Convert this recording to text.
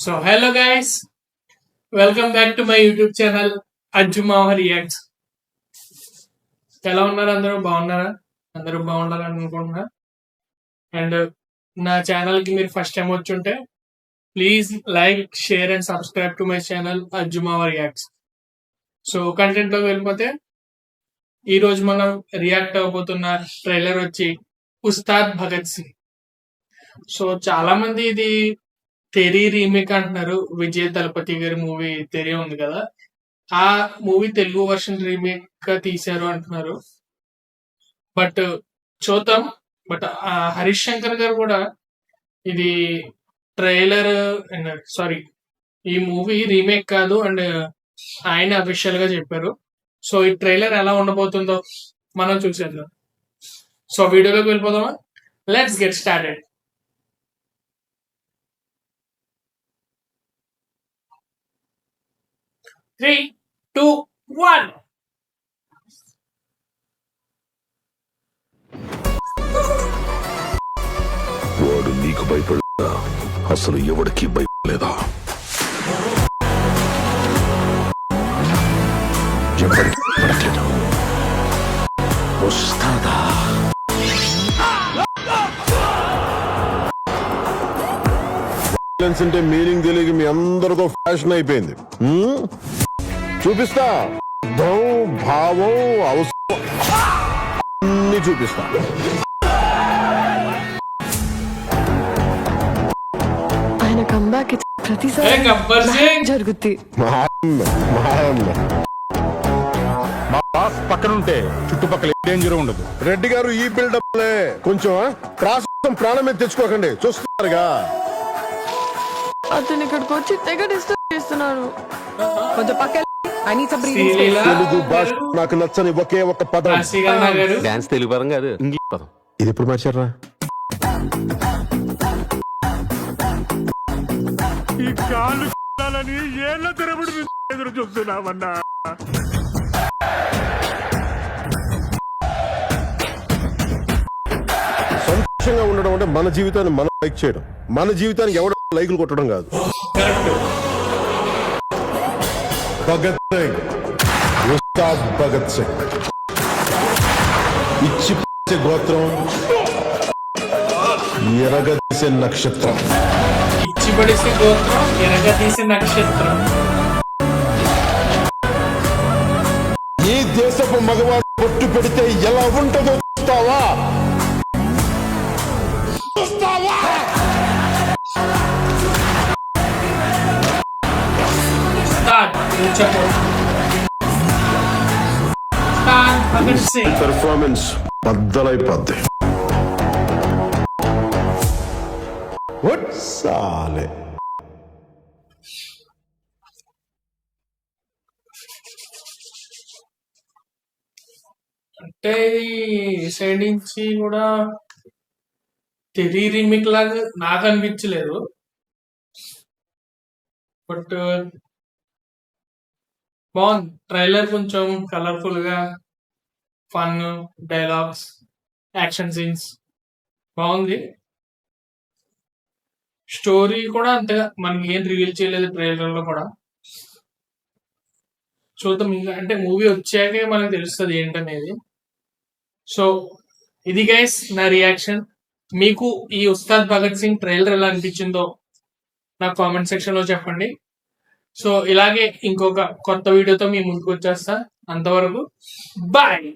So hello guys, welcome back to my YouTube channel Ajumava Reacts. ఎలా ఉన్నారు అందరూ బాగున్నారా? అందరూ బాగుండాలని అనుకుంటున్నా. అండ్ నా ఛానల్ కి మీరు ఫస్ట్ టైం వచ్చుంటే please like, share and subscribe to my channel Ajumava Reacts. So content లోకి వెళ్ళిపోతే ఈ రోజు మనం రియాక్ట్ అవబోతున్న ట్రైలర్ వచ్చి ఉస్తాద్ భగత్ సింగ్. సో చాలా మంది ఇది తెరీ రీమేక్ అంటున్నారు. విజయ్ దళపతి గారి మూవీ తెరీ ఉంది కదా, ఆ మూవీ తెలుగు వర్షన్ రీమేక్ గా తీశారు అంటున్నారు. బట్ చూద్దాం. బట్ హరీష్ శంకర్ గారు కూడా ఇది ట్రైలర్ సారీ ఈ మూవీ రీమేక్ కాదు అండ్ ఆయన అఫీషియల్ గా చెప్పారు. సో ఈ ట్రైలర్ ఎలా ఉండబోతుందో మనం చూసేద్దాం. సో వీడియోలోకి వెళ్ళిపోదామా? Let's get started. 3, 2, 1. వాడు నీకు భయపడలేదా? అసలు ఎవడికి భయపడలేదా? ఎవరికి భయపడలేదు. వస్తాదా? అంటే మీనింగ్ తెలియక మీ అందరితో ఫ్యాషన్ అయిపోయింది. చూపిస్తా, భావం, అవసరం అన్ని చూపిస్తా. ఆయన కంబ్యాక్ ప్రతిసారి జరుగుద్ది. మా బాస్ పక్కనుంటే చుట్టుపక్కల డేంజర్ ఉండదు. రెడ్డి గారు ఈ బిల్డప్లే కొంచెం ప్రాసం ప్రాణమే తెచ్చుకోకండి. చూస్తున్నారుగా అతను ఇక్కడికి వచ్చి తెగ డిస్టర్బ్ చేస్తున్నాను. కొంచెం పక్కన తెలుగు భాష నాకు నచ్చని ఒకే ఒక పదం. డాన్స్ తెలుగు పదం కాదు, ఇంగ్లీష్ పదం. ఇది ఎప్పుడు మార్చారా? ఈ కాళ్ళు ఏళ్ళ తెరబడి ఎదురు చూస్తున్నామన్నా. సంతోషంగా ఉండడం అంటే మన జీవితాన్ని మనం లైక్ చేయడం, మన జీవితానికి ఎవడ లైకులు కొట్టడం కాదు. భగత్ సింగ్, ఉస్తాద్ భగత్ సింగ్, ఇచ్చి గోత్రం, ఎరగదీసే నక్షత్రం. ఇచ్చిపడిసే గోత్రం, ఎరగదీసే నక్షత్రం. ఈ దేశపు మగవాడు పొట్టు పెడితే ఎలా ఉంటుందో చూస్తావా? పెర్ఫార్మెన్స్ బద్దలైపోద్ది. సాలే అంటే ఈ సైడ్ నుంచి కూడా తెరీ రీమేక్ లాగా నాకు అనిపించలేదు. బట్ బాగుంది ట్రైలర్. కొంచెం కలర్ఫుల్ గా, ఫన్, డైలాగ్స్, యాక్షన్ సీన్స్ బాగుంది. స్టోరీ కూడా అంతగా మనకి ఏం రివీల్ చేయలేదు ట్రైలర్ లో కూడా. చూద్దాం ఇంకా, అంటే మూవీ వచ్చాకే మనకు తెలుస్తుంది ఏంటనేది. సో ఇది గైస్ నా రియాక్షన్. మీకు ఈ ఉస్తాద్ భగత్ సింగ్ ట్రైలర్ ఎలా అనిపించిందో నాకు కామెంట్ సెక్షన్ లో చెప్పండి. సో ఇలాగే ఇంకొక కొత్త వీడియోతో మీ ముందుకు వచ్చేస్తా. అంతవరకు బాయ్.